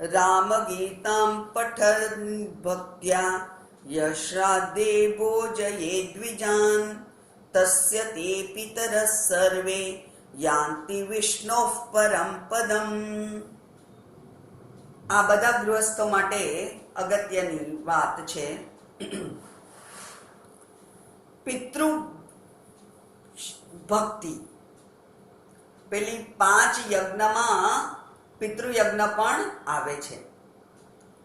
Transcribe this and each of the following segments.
रामगीतां पठन् भक्त्या यश्राद्धे भोजये द्विजान् तस्य ते पितरः सर्वे यान्ति विष्णोः परं पदम्। આ બધા ગૃહસ્થો માટે અગત્યની વાત છે. પિતૃ ભક્તિ, પેલી 5 યજ્ઞમાં પિતૃયજ્ઞ પણ આવે છે,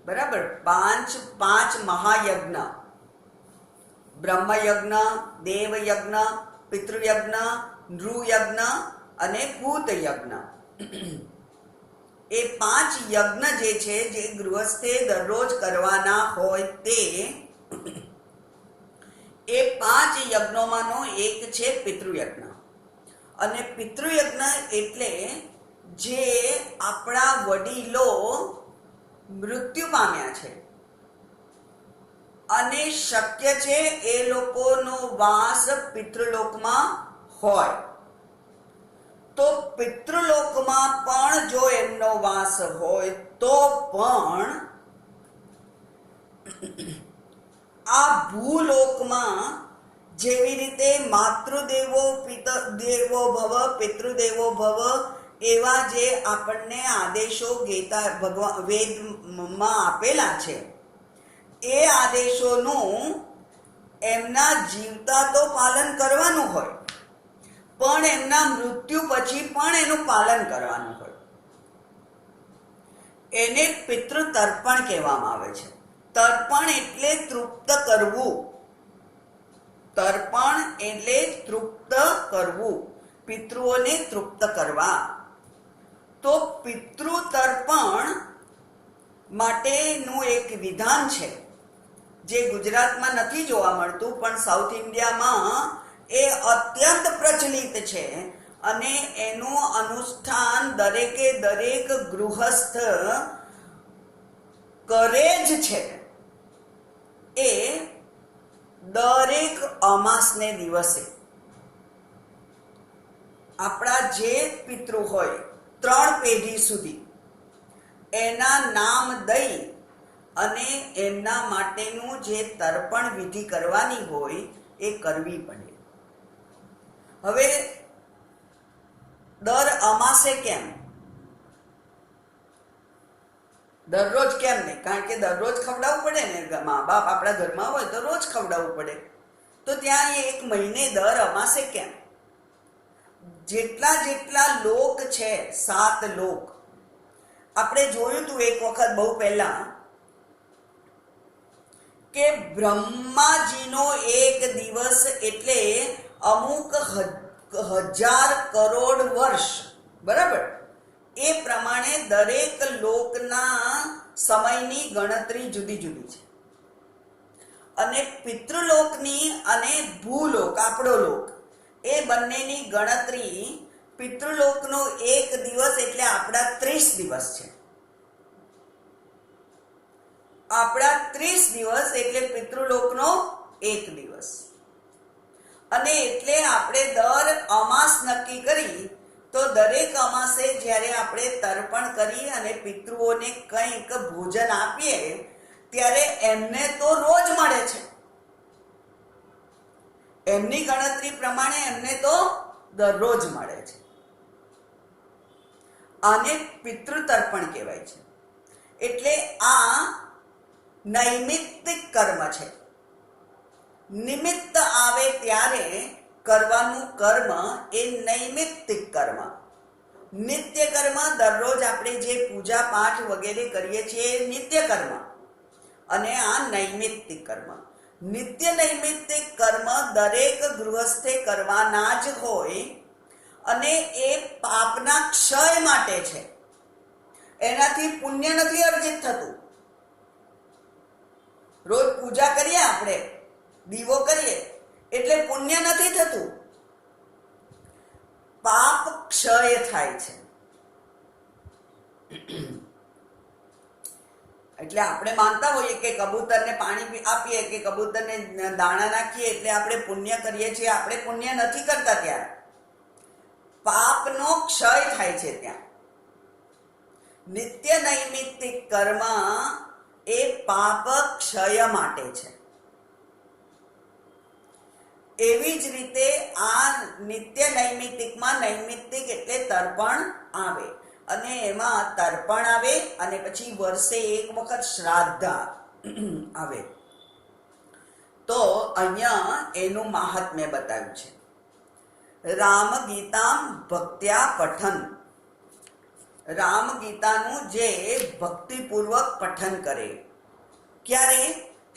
બરાબર. 5 મહાયજ્ઞ, બ્રહ્મયજ્ઞ, દેવયજ્ઞ, પિતૃયજ્ઞ, નૃયજ્ઞ અને ભૂતયજ્ઞ. એ 5 યજ્ઞ જે છે, જે ગૃહસ્થે દરરોજ કરવાના હોય તે એ 5 યજ્ઞોમાંનો એક છે પિતૃયજ્ઞ. અને પિતૃયજ્ઞ એટલે જે આપણા વડીલો મૃત્યુ પામ્યા છે અને શક્ય છે એ લોકોનો વાસ પિતૃલોકમાં હોય, તો પિતૃલોકમાં પણ જો એમનો વાસ હોય તો પણ આ ભૂલોકમાં જેવી રીતે માતૃદેવો પિતૃદેવો ભવ, પિતૃદેવો ભવ એવા જે આપણને આદેશો ગીતા ભગવાન વેદમાં આપેલા છે, એ આદેશોનું એમના જીવતા તો પાલન કરવાનું હોય, પણ એમના મૃત્યુ પછી પણ એનું પાલન કરવાનું હોય. એને પિતૃ તર્પણ કહેવામાં આવે છે. તર્પણ એટલે તૃપ્ત કરવું. તર્પણ એટલે તૃપ્ત કરવું, પિતૃઓને તૃપ્ત કરવા. તો પિતૃ તર્પણ માટેનું એક વિધાન છે જે ગુજરાતમાં નથી જોવા મળતું, પણ સાઉથ ઇન્ડિયામાં એ અત્યંત પ્રચલિત છે અને એનું અનુષ્ઠાન દરેકે દરેક ગૃહસ્થ કરે જ છે. એ દરેક અમાસને દિવસે આપણા જે પિતૃ હોય 3 પેઢી સુધી એના નામ દઈ અને એમના માટેનું જે તર્પણ વિધિ કરવાની હોય એ કરવી પડે. હવે દર અમાસે કેમ? દરરોજ કેમ નહીં? કારણ કે દરરોજ ખવડાવવું પડે ને. મા બાપ આપણા ઘરમાં હોય તો રોજ ખવડાવવું પડે. તો ત્યાં એક મહિને દર અમાસે કેમ? જેટલા જેટલા લોક છે, 7 લોક, આપણે જોયું હતું એક વખત બહુ પહેલા કે બ્રહ્માજીનો એક દિવસ એટલે અમુક 1000 કરોડ વર્ષ, બરાબર. એ પ્રમાણે દરેક લોકના સમયની ગણતરી જુદી જુદી છે. અને પિતૃલોકની અને ભૂલોક, આપણો લોક, એ બંનેની ગણતરી, પિતૃલોકનો એક દિવસ એટલે આપણા 30 દિવસ છે. આપણા 30 દિવસ એટલે પિતૃલોકનો એક દિવસ. અને એટલે આપણે દર અમાસ નક્કી કરી તો દરેક અમાસે જ્યારે આપણે તર્પણ કરી અને પિતૃઓને કંઈક ભોજન આપીએ ત્યારે એમને તો રોજ મળે છે. એમની ગણતરી પ્રમાણે એમને તો દરરોજ મળે છે. આને પિતૃ તર્પણ કહેવાય છે. એટલે આ નૈમિત્તિક કર્મ છે. નિમિત્ત આવે ત્યારે કરવાનું કર્મ એ નૈમિત્તિક કર્મ. નિત્ય કર્મ દરરોજ આપણે જે પૂજા પાઠ વગેરે કરીએ છીએ એ નિત્ય કર્મ, અને આ નૈમિત્તિક કર્મ. નિત્ય નૈમિત્તિક કર્મ દરેક ગૃહસ્થે કરવાના જ હોય અને એ પાપના ક્ષય માટે છે. એનાથી પુણ્ય નથી અર્જિત થતું. રોજ પૂજા કરીએ, આપણે દીવો કરીએ એટલે પુણ્ય નથી થતું, પાપ ક્ષય થાય છે. એટલે આપણે માનતા હોઈએ કે કબૂતરને પાણી આપીએ કે કબૂતરને દાણા નાખીએ એટલે આપણે પુણ્ય કરીએ છીએ. આપણે પુણ્ય નથી કરતા, ત્યારે પાપનો ક્ષય થાય છે. ત્યાં નિત્ય નૈમિત્તિક કર્મ એ પાપ ક્ષય માટે છે. એવી જ રીતે આ નિત્ય નૈમિત્તિકમાં નૈમિત્તિક એટલે તર્પણ આવે, અને એમાં તર્પણ આવે અને પછી વર્ષે એક વખત શ્રાદ્ધ આવે. તો અહીંયા એનું મહાત્મ્ય બતાવ્યું છે. રામ ગીતામ ભક્ત્યા પઠન, રામ ગીતાનું જે ભક્તિપૂર્વક પઠન કરે. ક્યારે?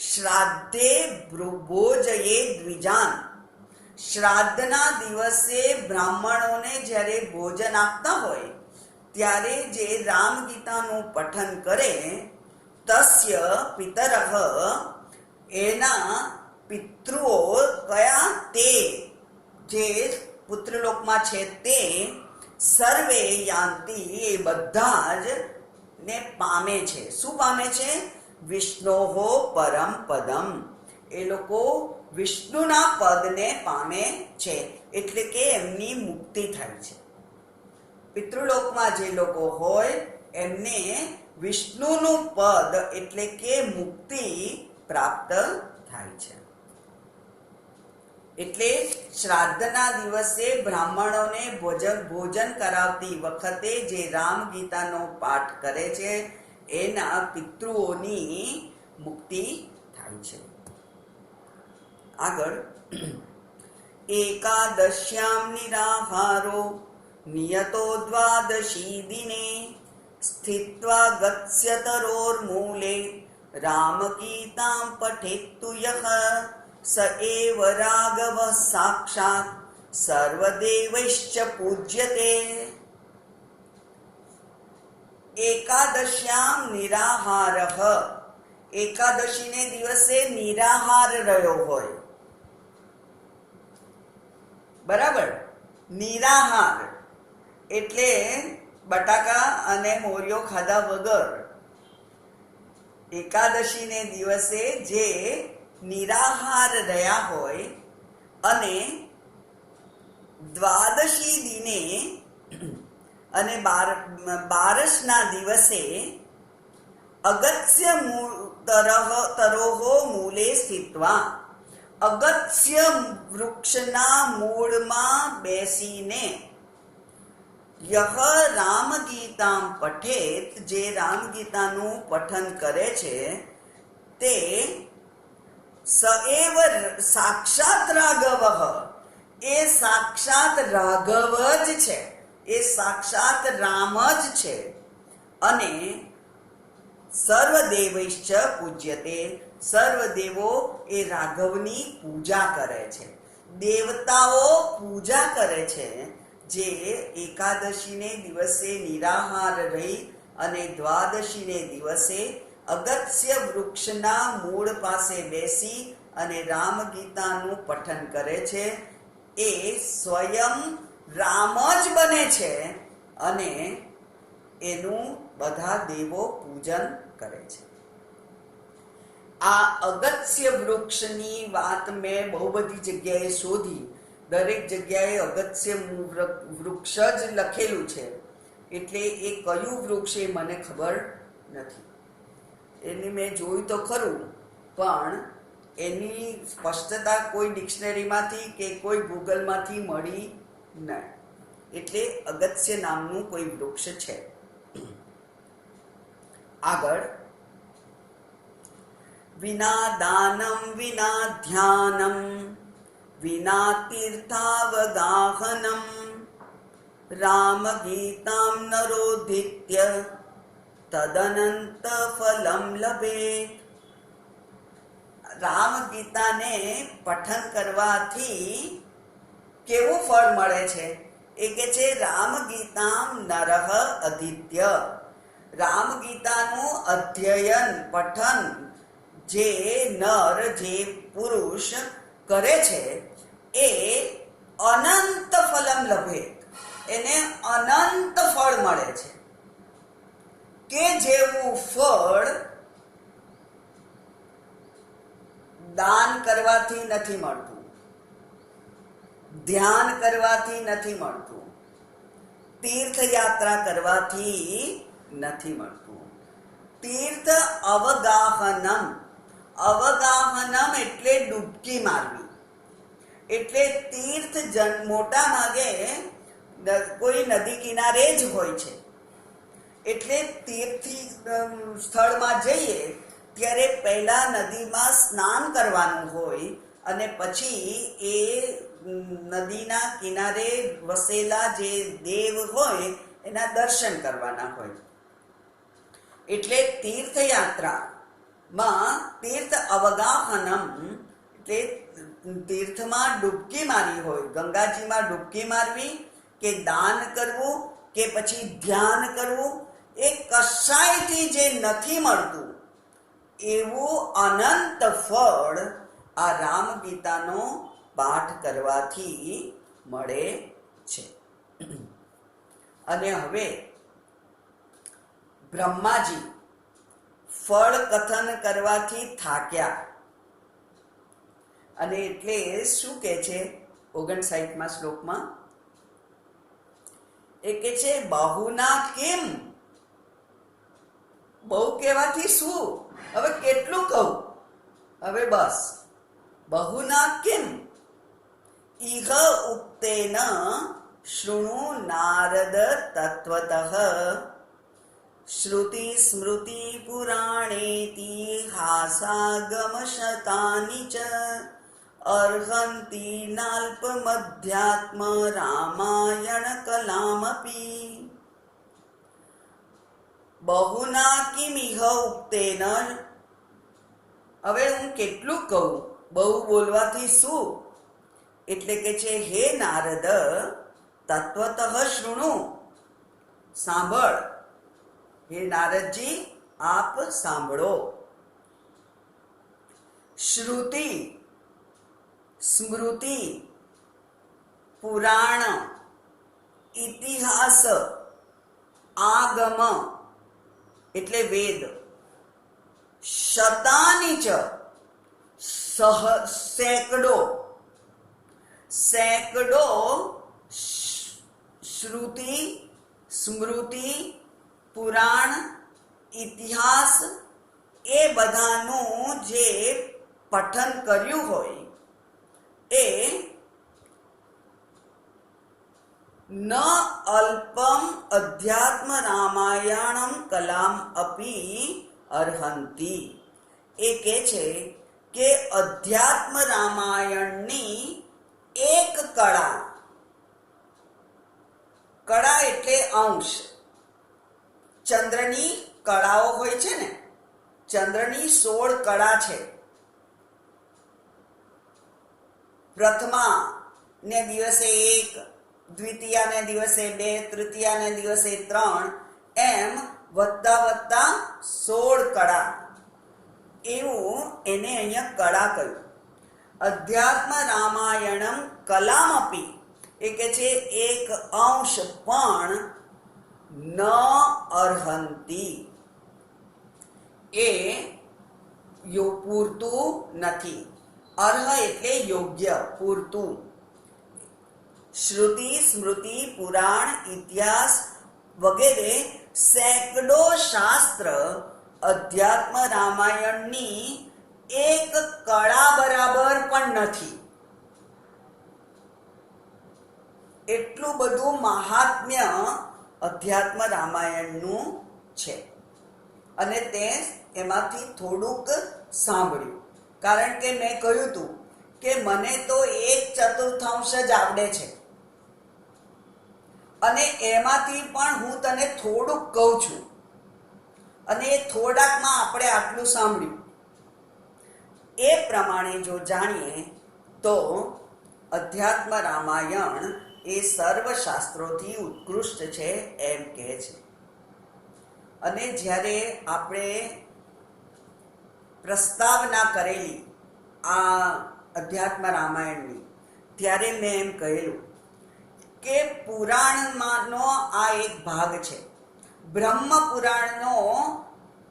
શ્રાદ્ધે ભોજયે દ્વિજાન, શ્રાદ્ધના દિવસે બ્રાહ્મણોને જ્યારે ભોજન આપતા હોય ત્યારે જે રામ ગીતાનું પઠન કરે, તસ્ય પિતરઃ, એના પિતૃઓ કયા? તે જે પુત્રલોકમાં છે તે સર્વે યાંતિ, એ બધા જ ને પામે છે. શું પામે છે? વિષ્ણોહો પરમ પદમ, એ લોકો વિષ્ણુના પદને પામે છે, એટલે કે એમની મુક્તિ થાય છે. પિતૃલોકમાં જે લોકો હોય એમને વિષ્ણુનું પદ એટલે કે મુક્તિ પ્રાપ્ત થાય છે. એટલે શ્રાદ્ધના દિવસે બ્રાહ્મણોને ભોજન કરાવતી વખતે જે રામ ગીતાનો પાઠ કરે છે એના પિતૃઓની મુક્તિ થાય છે. આગળ, એકાદશ્યામ નિરાહારો નિયતો દ્વાદશી દિને સ્થિત્વા ગત્સ્યતરોર્મૂલે રામ ગીતામ પઠેત્તુ યઃ સ એવ રાઘવઃ સાક્ષાત સર્વદેવૈશ્ચ પૂજ્યતે. એકાદશ્યામ નિરાહારઃ, એકાદશીને દિવસે નિરાહાર રહ્યો હોય. બરાબર? નિરાહાર એટલે બટાકા અને મોરિયો ખાધા વગર. એકાદશીને દિવસે જે નિરાહાર રહ્યા હોય અને દ્વાદશી દિને અને બારસના દિવસે અગત્ય તરોહો મૂલે સ્થિત્વા, અગત્ય વૃક્ષના મૂળમાં બેસીને યહ રામ ગીતામ પઠેત, જે રામ ગીતાનું પઠન કરે છે તે સએવ સાક્ષાત રાઘવ, એ સાક્ષાત રાઘવ જ છે, એ સાક્ષાત રામ જ છે. અને સર્વદેવૈશ્ચ પૂજ્યતે, સર્વદેવો એ રાઘવની પૂજા કરે છે. દેવતાઓ પૂજા કરે છે જે એકાદશીને દિવસે નિરાહાર રહી અને દ્વાદશીને દિવસે અગત્ય વૃક્ષના મૂળ પાસે બેસી અને રામ ગીતાનું પઠન કરે છે. એ સ્વયં રામ જ બને છે અને એનું બધા દેવો પૂજન કરે છે. આ અગત્ય વૃક્ષની વાત મેં બહુ બધી જગ્યાએ શોધી. દરેક જગ્યાએ અગત્ય વૃક્ષ જ લખેલું છે, એટલે એ કયું વૃક્ષ એ મને ખબર નથી. એની મેં જોયું તો ખરું, પણ એની સ્પષ્ટતા કોઈ ડિક્શનરીમાંથી કે કોઈ ગૂગલમાંથી મળી નહીં. એટલે અગત્ય નામનું કોઈ વૃક્ષ છે. આગળ, વિના દાનમ વિના ધ્યાનમ વિના તીર્થાવગાહનમ રામ ગીતામ નરોધિત્ય તદનંત ફલમ લભેત. રામ ગીતાને પઠન કરવાથી કેવું ફળ મળે છે? એ કે છે રામ ગીતામ નરઃ અધીત્ય, રામ ગીતાનું અધ્યયન પઠન જે નર, જે પુરુષ કરે છે એ અનંત ફલમ લભેત, એને અનંત ફળ મળે છે. કે જેવું ફળ દાન કરવાથી નથી મળતું, ધ્યાન કરવાથી નથી મળતું, તીર્થયાત્રા કરવાથી નથી મળતું. તીર્થ અવગાહનમ, અવગાહનમ એટલે ડૂબકી મારવી. એટલે તીર્થ મોટા ભાગે કોઈ નદી કિનારે જ હોય છે. એટલે તીર્થી સ્થળમાં જઈએ ત્યારે પહેલા નદીમાં સ્નાન કરવાનું હોય અને પછી એ નદીના કિનારે વસેલા જે દેવ હોય એના દર્શન કરવાના હોય. એટલે તીર્થયાત્રામાં તીર્થ અવગાહનમ એટલે તીર્થમાં ડૂબકી મારી હોય, ગંગાજીમાં ડૂબકી મારવી કે દાન કરવું કે પછી ધ્યાન કરવું, એ કશાયથી જે નથી મળતું એવું અનંત ફળ આ રામ ગીતાનો પાઠ કરવાથી મળે છે. અને હવે બ્રહ્માજી ફળ કથન કરવાથી થાક્યા અને એટલે શું કહે છે 59મા શ્લોકમાં? એ કે છે બહુના કેમ, બહુ કહેવાથી શું, હવે કેટલું કહું, હવે બસ. બહુના કેમ ઇહ ઉક્તેન શૃણુ નારદ તત્વતઃ શ્રુતિ સ્મૃતિ પુરાણેતિહાસાગમ શતાનિ ચ અર્હંતિ નાલ્પમધ્યાત્મ રામાયણ કલામપી. બહુના કિમિહ ઉક્તેન, હવે હું કેટલું કહું, બહુ બોલવાથી શું? એટલે કે છે હે નારદ તત્વતઃ શૃણુ, સાંભળ. હે નારદજી આપ સાંભળો. શ્રુતિ સ્મૃતિ પુરાણ ઇતિહાસ આગમ એટલે વેદ શતાની ચ સેંકડો સેંકડો શ્રુતિ સ્મૃતિ પુરાણ ઇતિહાસ એ બધાનું જે પઠન કર્યું હોય એ ન અલ્પમ અધ્યાત્મ રામાયણમ કલામ અપી અર્હંતિ. એ કહે છે કે અધ્યાત્મ રામાયણની એક કળા, કળા એટલે અંશ, ચંદ્રની કળાઓ હોય છે ને, ચંદ્રની 16 કળા છે. પ્રથમા ને દિવસે 1, દ્વિતીયા ને દિવસે 2, તૃતીયા ને દિવસે 3, એમ વધતા વધતા 16 કળા, એવું એને અહીંયા કળા કહ્યું. અધ્યાત્મ રામાયણમ કલામપી, એ કે છે એક અંશ પણ ન અર્હંતિ, એ પૂરતું નથી. અર્હ એટલે યોગ્ય, પૂરતું. શ્રુતિ સ્મૃતિ પુરાણ ઇતિહાસ વગેરે સેંકડો શાસ્ત્ર અધ્યાત્મ રામાયણની એક કળા બરાબર પણ નથી. એટલું બધું મહાત્મ્ય અધ્યાત્મ રામાયણનું છે. અને તે એમાંથી થોડુંક સાંભળ્યું, કારણ કે મેં કહ્યું હતું કે મને તો 1/4 જ આવડે છે અને એમાંથી પણ હું તને થોડુંક કહું છું, અને એ થોડાકમાં આપણે આટલું સાંભળ્યું. એ પ્રમાણે જો જાણીએ તો અધ્યાત્મ રામાયણ એ સર્વ શાસ્ત્રોથી ઉત્કૃષ્ટ છે એમ કહે છે. અને જ્યારે આપણે પ્રસ્તાવના કરેલી આ અધ્યાત્મ રામાયણની, ત્યારે મેં એમ કહેલું કે પુરાણમાંનો આ એક ભાગ છે, બ્રહ્મ પુરાણનો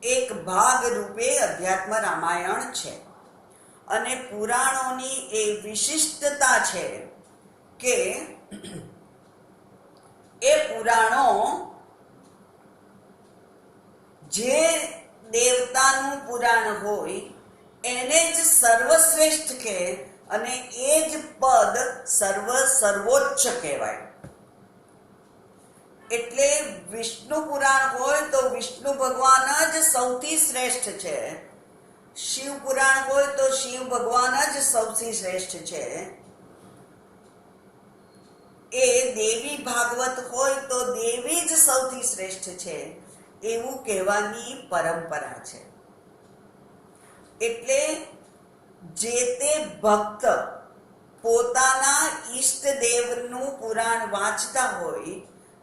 એક ભાગ રૂપે અધ્યાત્મ રામાયણ છે. અને પુરાણોની એ વિશિષ્ટતા છે કે એ પુરાણો જે દેવતાનું પુરાણ હોય એને જ સર્વશ્રેષ્ઠ કહે અને એ જ પદ સર્વોચ્ચ કહેવાય. એટલે વિષ્ણુ પુરાણ હોય તો વિષ્ણુ ભગવાન જ સૌથી શ્રેષ્ઠ છે, શિવ પુરાણ હોય તો શિવ ભગવાન જ સૌથી શ્રેષ્ઠ છે, એ દેવી ભાગવત હોય તો દેવી જ સૌથી શ્રેષ્ઠ છે, એવું કહેવાની પરંપરા છે. એટલે જે તે ભક્ત પોતાના ઈષ્ટદેવનું પુરાણ વાંચતા હોય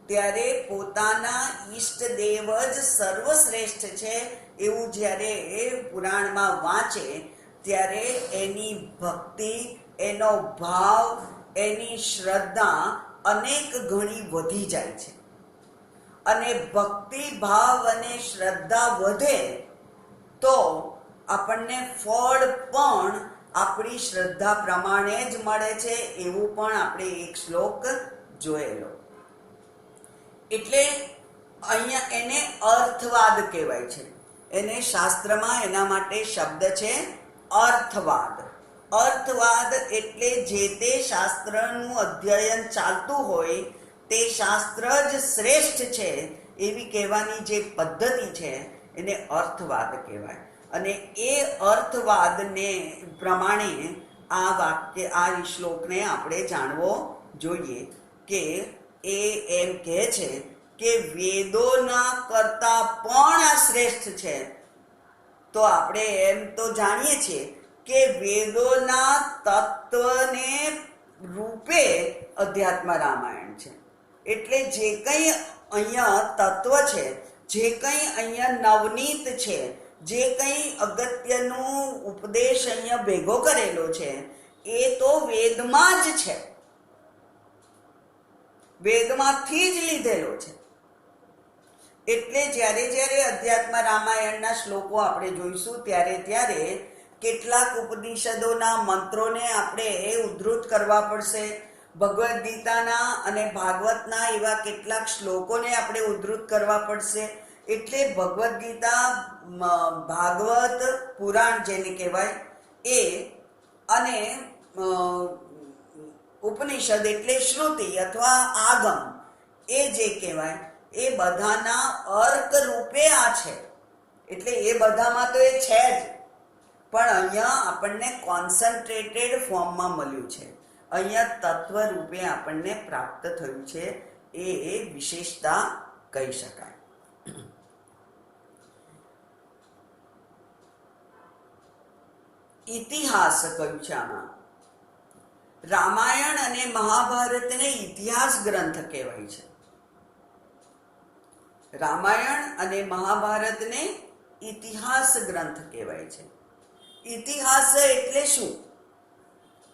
ત્યારે પોતાના ઈષ્ટદેવ જ સર્વશ્રેષ્ઠ છે એવું જ્યારે એ પુરાણમાં વાંચે ત્યારે એની ભક્તિ, એનો ભાવ, એની શ્રદ્ધા અનેક ગણી વધી જાય છે. અને ભક્તિ ભાવ અને શ્રદ્ધા વધે તો આપણને ફળ પણ આપણી શ્રદ્ધા પ્રમાણે જ મળે છે, એવું પણ આપણે એક શ્લોક જોયેલો. એટલે અહીંયા એને અર્થવાદ કહેવાય છે. એને શાસ્ત્રમાં એના માટે શબ્દ છે અર્થવાદ. અર્થવાદ એટલે જે તે શાસ્ત્રનું અધ્યયન ચાલતું હોય તે શાસ્ત્ર જ શ્રેષ્ઠ છે એવી કહેવાની જે પદ્ધતિ છે એને અર્થવાદ કહેવાય. અને એ અર્થવાદને પ્રમાણે આ વાક્ય, આ શ્લોકને આપણે જાણવો જોઈએ કે એ એમ કહે છે કે વેદોના કરતા પણ આ શ્રેષ્ઠ છે. તો આપણે એમ તો જાણીએ છીએ કે વેદોના તત્વને રૂપે અધ્યાત્મ રામાયણ છે. એટલે જે કંઈ અહીંયા તત્વ છે, જે કંઈ અહીંયા નવનીત છે, જે કંઈ અગત્યનું ઉપદેશ અહીંયા ભેગો કરેલો છે એ તો વેદમાં જ છે, વેદમાંથી જ લીધેલો છે. એટલે જ્યારે જ્યારે અધ્યાત્મ રામાયણના શ્લોકો આપણે જોઈશું ત્યારે કેટલાક ઉપનિષદોના મંત્રોને આપણે ઉદ્ધૃત કરવા પડશે. ભગવદ્ ગીતાના અને ભાગવતના એવા કેટલાક શ્લોકોને આપણે ઉદ્ધૃત કરવા પડશે. એટલે ભગવદ્ ગીતા, ભાગવત પુરાણ જેને કહેવાય એ, અને ઉપનિષદ એટલે શ્રુતિ અથવા આગમ એ જે કહેવાય એ બધાના અર્ક રૂપે આ છે. એટલે એ બધામાં તો એ છે જ, પણ અહીંયા આપણને કોન્સન્ટ્રેટેડ ફોર્મમાં મળ્યું છે. અહીંયા તત્વ રૂપે આપણને પ્રાપ્ત થયું છે, એ વિશેષતા કહી શકાય. ઇતિહાસ કહ્યું છે આમાં. રામાયણ અને મહાભારતને ઇતિહાસ ગ્રંથ કહેવાય છે. રામાયણ અને મહાભારતને ઇતિહાસ ગ્રંથ કહેવાય છે. ઇતિહાસ એટલે શું?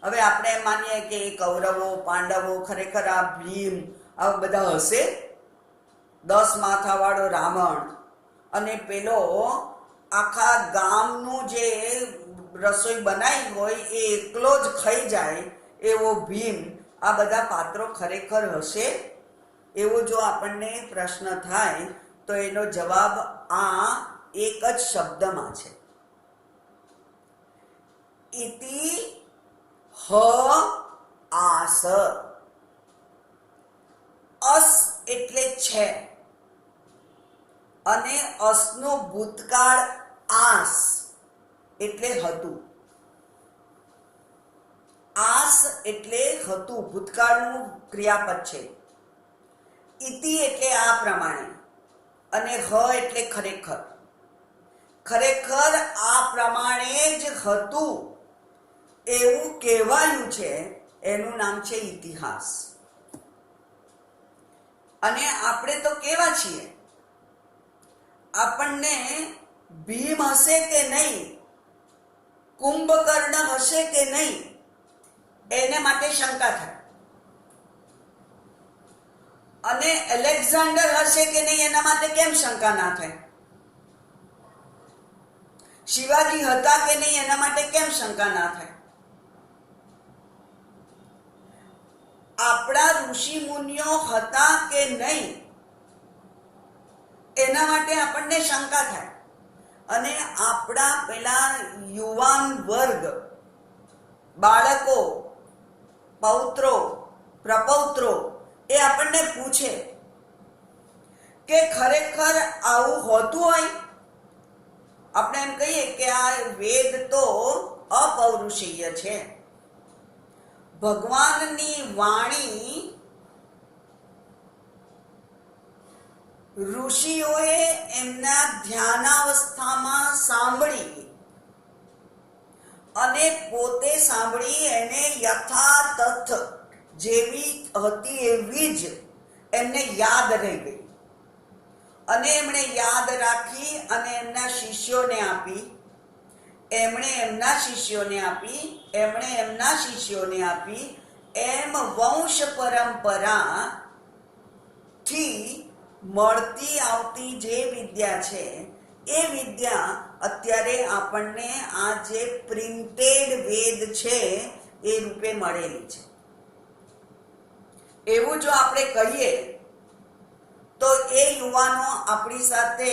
હવે આપણે એમ માનીએ કે કૌરવો, પાંડવો, ખરેખર આ ભીમ આ બધા હશે, 10 માથાવાળો રાવણ અને પેલો આખા ગામનું જે રસોઈ બનાવી હોય એ એકલો જ ખાઈ જાય એવો ભીમ, આ બધા પાત્રો ખરેખર હશે? એવો જો આપણને પ્રશ્ન થાય તો એનો જવાબ આ એક જ શબ્દમાં છે. ઇતિ હ આસ. અસ એટલે છે અને અસનો ભૂતકાળ આસ એટલે હતું. આસ એટલે હતું, ભૂતકાળનું ક્રિયાપદ છે. ઇતિ એટલે આ પ્રમાણે અને હ એટલે ખરેખર. ખરેખર આ પ્રમાણે જ હતું એવું કહેવાયું છે, એનું નામ છે ઇતિહાસ. અને આપણે તો કેવા છીએ? આપણને ભીમ હશે કે નહીં, કુંભકર્ણ હશે કે નહીં, એને માટે શંકા થાય. અને એલેક્ઝાન્ડર હશે કે નહીં એના માટે કેમ શંકા ના થાય? શિવાજી હતા કે નહીં એના માટે કેમ શંકા ના થાય? આપણા ઋષિ મુનિઓ હતા કે નહીં એના માટે આપણને શંકા થાય અને આપણા પેલા યુવાન વર્ગ, બાળકો, પૌત્રો, પ્રપૌત્રો એ આપણને પૂછે કે ખરેખર આવું હોતું હોય? આપણે એમ કહીએ કે આ વેદ તો અપૌરુષીય છે. ભગવાનની વાણી ઋષિઓએ એમના ધ્યાનાવસ્થામાં સાંભળી અને પોતે સાંભળી એને યથાતથ જેવી હતી એવી જ એમને યાદ રહી ગઈ અને એમણે યાદ રાખી અને એમના શિષ્યોને આપી, એમણે એમના શિષ્યોને આપી, એમણે એમના શિષ્યોને આપી, એમ વંશ પરંપરાથી મળતી આવતી જે વિદ્યા છે એ વિદ્યા અત્યારે આપણને આ જે પ્રિન્ટેડ વેદ છે એ રૂપે મળેલી છે. એવું જો આપણે કહીએ તો એ યુવાનો આપણી સાથે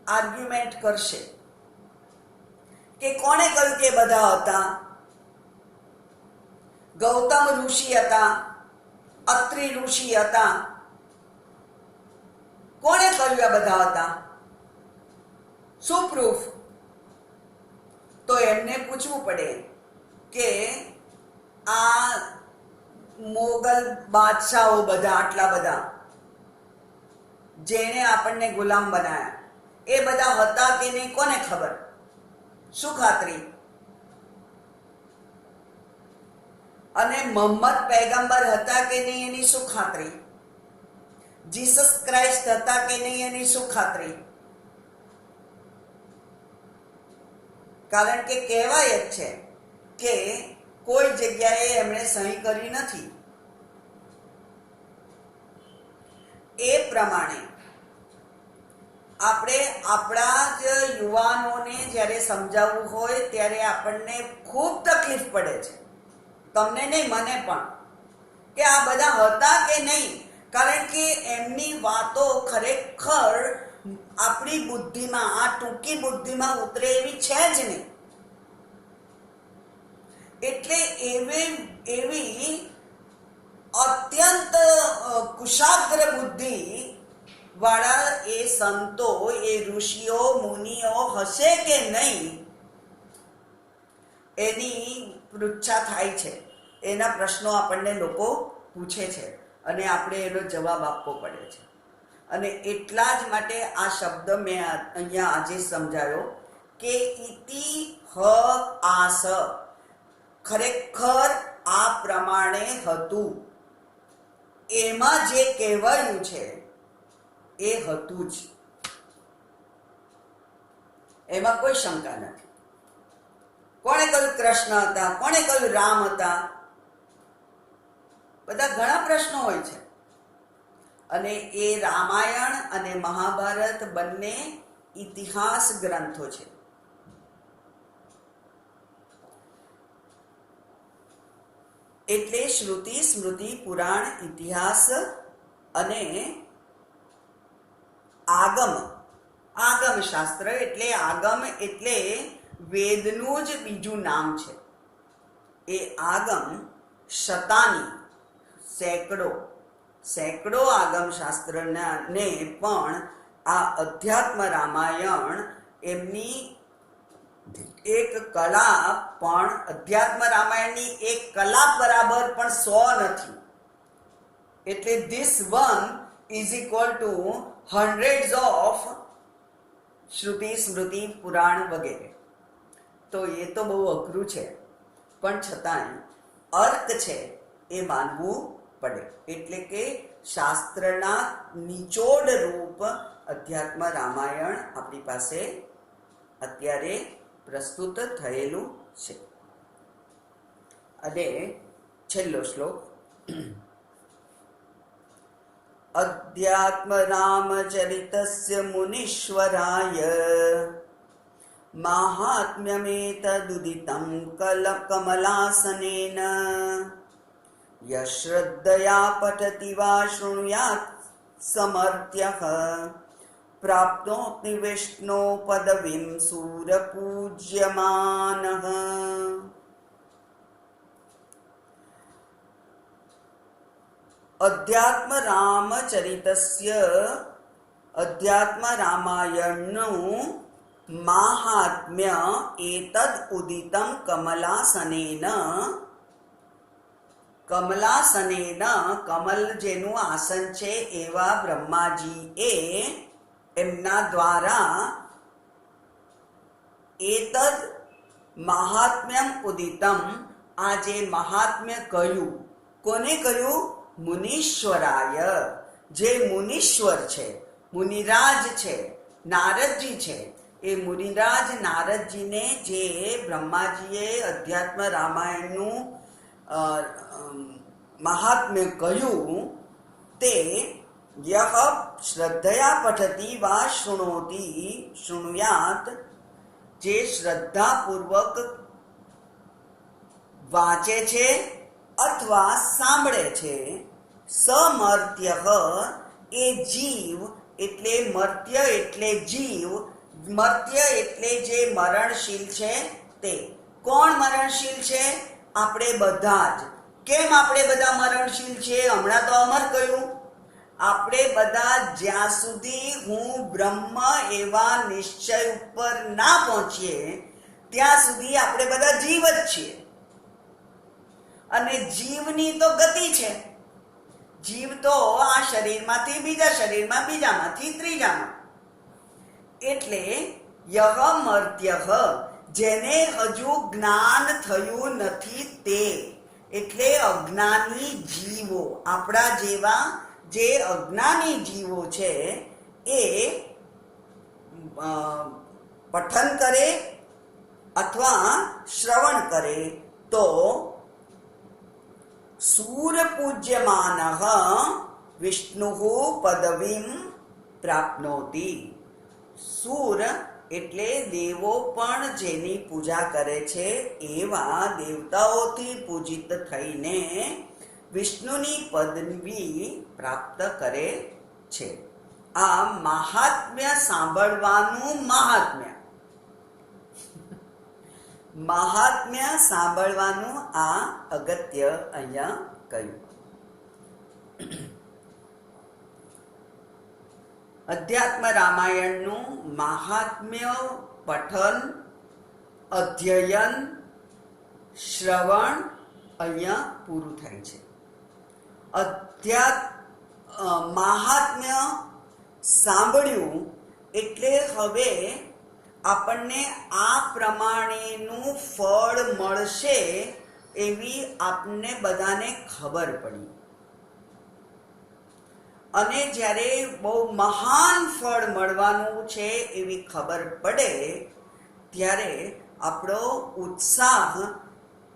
આર્ગ્યુમેન્ટ કરશે કે કોણે કહ્યું કે બધા હતા? ગૌતમ ઋષિ હતા, અત્રિ ઋષિ હતા, કોણે કહ્યું આ બધા હતા? શું પ્રૂફ? તો એમને પૂછવું પડે કે આ મોગલ બાદશાહો બધા, આટલા બધા જેણે આપણને ગુલામ બનાયા, એ બધા હતા કે નહીં કોને ખબર? શું ખાતરી? અને મોહમ્મદ પૈગંબર હતા કે નહીં એની શું ખાતરી? જીસસ ક્રાઇસ્ટ હતા કે નહીં એની શું ખાતરી? કારણ કે કહેવાય જ છે કે કોઈ જગ્યાએ એમણે સહી કરી નથી. એ પ્રમાણે આપણે આપણા જ યુવાનોને જ્યારે સમજાવવું હોય ત્યારે આપણને ખૂબ તકલીફ પડે છે. તમને નહીં, મને પણ, કે આ બધા હતા કે નહીં. કારણ કે એમની વાતો ખરેખર આપણી બુદ્ધિમાં, આ ટૂંકી બુદ્ધિમાં ઉતરે એવી છે જ નહીં. એટલે એવી અત્યંત કુશાગ્ર બુદ્ધિ વાળા એ સંતો, એ ઋષિઓ, મુનિઓ હશે કે નહીં એની પૃચ્છા થાય છે. એના પ્રશ્નો આપણને લોકો પૂછે છે અને આપણે એનો જવાબ આપવો પડે છે. અને એટલા જ માટે આ શબ્દ મેં અહીંયા આજે સમજાયો કે ઇતિ હ આસ, ખરેખર આ પ્રમાણે હતું. એમાં જે કહેવાયું છે એ હતું જ, એમાં કોઈ શંકા નથી. કોણે કહ્યું કૃષ્ણ હતા? કોણે કહ્યું રામ હતા? બધા ઘણા પ્રશ્નો હોય છે. અને એ રામાયણ અને મહાભારત બંને ઇતિહાસ ગ્રંથો છે. એટલે શ્રુતિ, સ્મૃતિ, પુરાણ, ઇતિહાસ અને આગમ. આગમ શાસ્ત્ર એટલે આગમ એટલે વેદનું જ બીજું નામ છે. એ આગમ શતાની, સેંકડો આગમ શાસ્ત્રને પણ આ અધ્યાત્મ રામાયણ એમની એક કલા પણ, અધ્યાત્મ રામાયણની એક કલા બરાબર પણ 100 નથી. એટલે this one is equal to hundreds of shruti, smriti, purana વગેરે. તો એ તો બહુ અઘરું છે, પણ છતાંય અર્થ છે એ માનવું પડે. એટલે કે શાસ્ત્રના નિચોડ રૂપ અધ્યાત્મ રામાયણ આપણી પાસે અત્યારે પ્રસ્તુત થયેલું છે. અને છેલ્લો શ્લોક, અધ્યાત્મ રામચરિતસ્ય મુનીશ્વરાય માહાત્મ્યમેતદુદિતં કમલાસનેન યશ્રદ્ધયા પઠતિ વા શૃણુયાત સમર્થ્યઃ પ્રાપ્નોતિ વિષ્ણુ પદવીમ સૂરપૂજ્યમાનઃ. અધ્યાત્મ રામચરિતસ્ય અધ્યાત્મ રામાયણનું માહાત્મ્ય એતદ ઉદિતમ કમલાસનેન કમલ જેનું આસન છે એવા બ્રહ્માજીએ એમના દ્વારા એતદ મહાત્મ્યમ ઉદિતમ, આ જે મહાત્મ્ય કહ્યું, કોને કહ્યું? મુનીશ્વરાય, જે મુનીશ્વર છે, મુનિરાજ છે, નારદજી છે. એ મુનિરાજ નારદજીને જે બ્રહ્માજીએ અધ્યાત્મ રામાયણનું મહાત્મ્ય કહ્યું તે યહ શ્રદ્ધયા પઠતી વા શૃણુયાત, જે શ્રદ્ધાપૂર્વક વાંચે છે અથવા સાંભળે છે, સમર્ત્ય, એ જીવ એટલે મર્ત્ય એટલે જીવ, મર્ત્ય એટલે જે મરણશીલ છે તે. કોણ મરણશીલ છે? આપણે બધા જ. કેમ આપણે બધા મરણશીલ છે? હમણાં તો અમર કહ્યું. આપણે બધા જ્યાં સુધી હું બ્રહ્મ એવા નિશ્ચય ઉપર ના પહોંચીએ ત્યાં સુધી આપણે બધા જીવ જ છીએ. અને જીવની તો ગતિ છે. જીવ તો આ શરીરમાંથી બીજા શરીરમાં, બીજામાંથી ત્રીજામાં. એટલે યહ મર્ત્ય, જેને હજુ જ્ઞાન થયું નથી તે, એટલે અજ્ઞાની જીવો, આપણા જેવા જે અજ્ઞાની જીવો છે એ પઠન કરે અથવા શ્રવણ કરે તો સૂરપૂજ્યમાનઃ વિષ્ણુ પદવીમ પ્રાપ્નોતિ. સૂર એટલે દેવો પણ જેની પૂજા કરે છે એવા દેવતાઓથી પૂજિત થઈને વિષ્ણુની પદવી પ્રાપ્ત કરે છે. આ મહાત્મ્ય સાંભળવાનું મહાત્મ્ય સાંભળવાનું આ અગત્ય અહીંયા કહ્યું. અધ્યાત્મ રામાયણનું મહાત્મ્ય પઠન, અધ્યયન, શ્રવણ અહીંયા પૂરું થાય છે. મહાત્મ્ય સાંભળ્યું એટલે હવે આપણને આ પ્રમાણેનું ફળ મળશે એવી આપણને બધાને ખબર પડી. અને જ્યારે બહુ મહાન ફળ મળવાનું છે એવી ખબર પડે ત્યારે આપણો ઉત્સાહ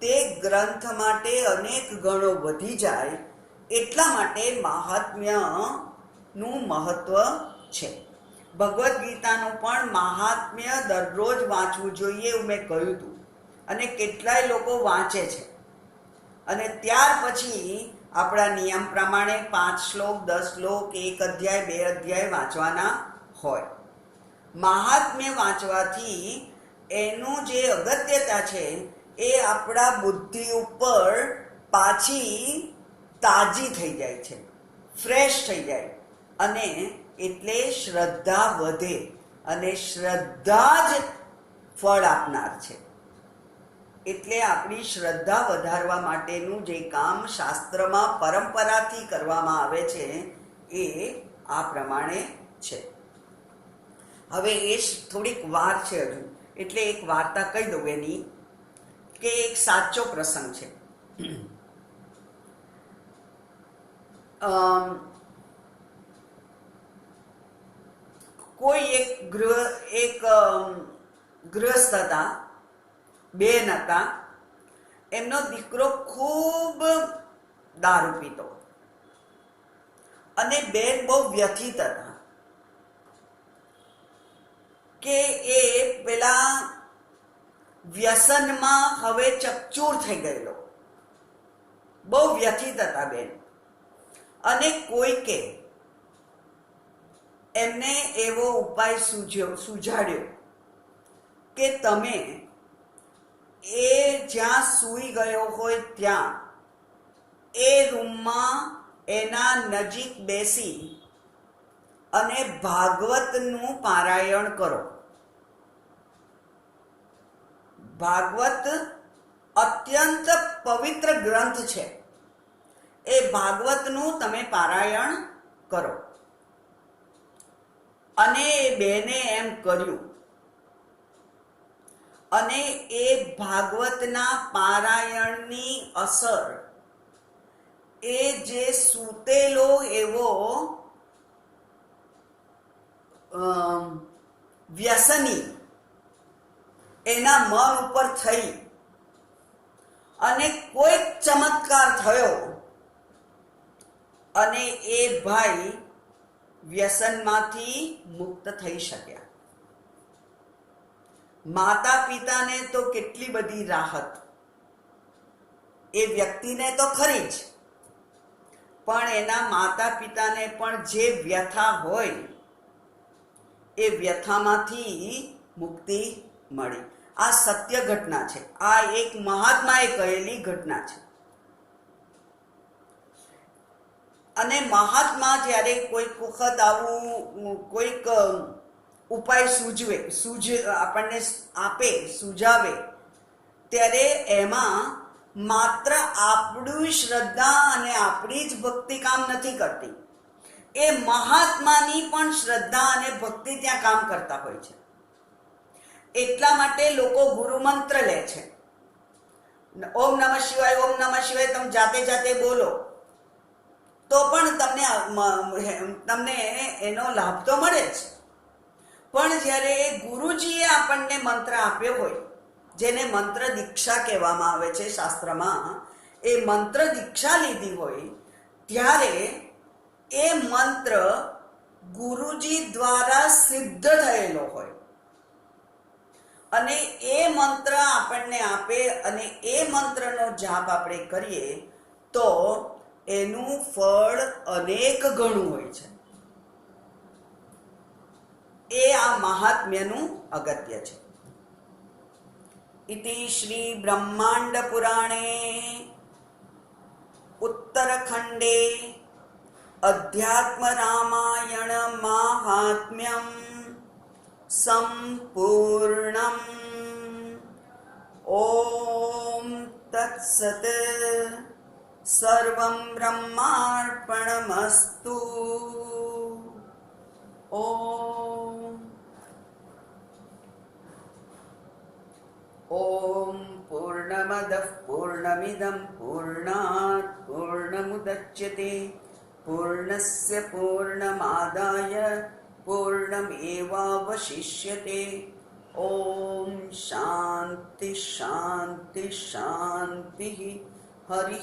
તે ગ્રંથ માટે અનેક ગણો વધી જાય. એટલા માટે મહાત્મ્યનું મહત્વ છે. ભગવદ્ ગીતાનું પણ મહાત્મ્ય દરરોજ વાંચવું જોઈએ એવું મેં કહ્યું હતું. અને કેટલાય લોકો વાંચે છે. અને ત્યાર પછી આપણા નિયમ પ્રમાણે 5 શ્લોક, 10 શ્લોક, 1 અધ્યાય, 2 અધ્યાય વાંચવાના હોય. મહાત્મ્ય વાંચવાથી એનું જે અગત્યતા છે એ આપણા બુદ્ધિ ઉપર પાછી તાજી થઈ જાય છે, ફ્રેશ થઈ જાય. અને એટલે શ્રદ્ધા વધે, અને શ્રદ્ધા જ ફળ આપનાર છે. એટલે આપણી શ્રદ્ધા વધારવા માટેનું જે કામ શાસ્ત્રમાં પરંપરાથી કરવામાં આવે છે એ આ પ્રમાણે છે. હવે એ થોડીક વાર છે હજુ, એટલે એક વાર્તા કહી દઉં એની, કે એક સાચો પ્રસંગ છે. કોઈ એક ગૃહસ્થ હતા, બેન હતા. એમનો દીકરો ખૂબ દારૂ પીતો અને બેન બહુ વ્યથિત હતા કે એ પેલા વ્યસનમાં હવે ચકચૂર થઈ ગયેલો. બહુ વ્યથિત હતા બેન. અને કોઈકે એમને એવો ઉપાય સુઝાડ્યો કે તમે એ જ્યાં સૂઈ ગયો હોય ત્યાં એ રૂમમાં એના નજીક બેસી અને ભાગવતનું પારાયણ કરો. ભાગવત અત્યંત પવિત્ર ગ્રંથ છે. એ ભાગવતનું તમે પારાયણ કરો. અને એ બેને એમ કર્યું અને એ ભાગવતના પારાયણની અસર એ જે સૂતેલો એવો વ્યસની એના મન ઉપર થઈ અને કોઈક ચમત્કાર થયો અને એ ભાઈ વ્યસનમાંથી મુક્ત થઈ શક્યા. માતા પિતાને તો કેટલી બધી રાહત, એ વ્યક્તિને તો ખરી જ, પણ એના માતા પિતાને પણ જે વ્યથા હોય એ વ્યથામાંથી મુક્તિ મળી. આ સત્ય ઘટના છે. આ એક મહાત્માએ કહેલી ઘટના છે. અને મહાત્મા જ્યારે કોઈક વખત આવું કોઈક ઉપાય આપણને આપે, સુઝાવે, ત્યારે એમાં માત્ર આપણી શ્રદ્ધા અને આપણી જ ભક્તિ કામ નથી કરતી, એ મહાત્માની પણ શ્રદ્ધા અને ભક્તિ ત્યાં કામ કરતા હોય છે. એટલા માટે લોકો ગુરુ મંત્ર લે છે. ઓમ નમઃ શિવાય, ઓમ નમઃ શિવાય તમે જાતે જાતે બોલો તો પણ તમને એનો લાભ તો મળે જ. પણ જ્યારે ગુરુજીએ આપણને મંત્ર આપ્યો હોય, જેને મંત્ર દીક્ષા કહેવામાં આવે છે શાસ્ત્રમાં, એ મંત્ર દીક્ષા લીધી હોય ત્યારે એ મંત્ર ગુરુજી દ્વારા સિદ્ધ થયેલો હોય અને એ મંત્ર આપણને આપે અને એ મંત્રનો જાપ આપણે કરીએ તો એનું ફળ અનેક ગણું હોય છે. એ આ મહાત્મ્યનું અગત્ય છે. ઇતિ શ્રી બ્રહ્માંડ પુરાણે ઉત્તરખંડે અધ્યાત્મ રામાયણ માહાત્મ્યમ સંપૂર્ણમ. ઓમ તત્સત. સર્વં બ્રહ્માર્પણમસ્તુ. ઓમ પૂર્ણમદઃ પૂર્ણમિદં પૂર્ણાત પૂર્ણમુદચ્યતે પૂર્ણસ્ય પૂર્ણમાદાય પૂર્ણમેવાવશિષ્યતે. ઓમ શાંતિ શાંતિ શાંતિ. હરિ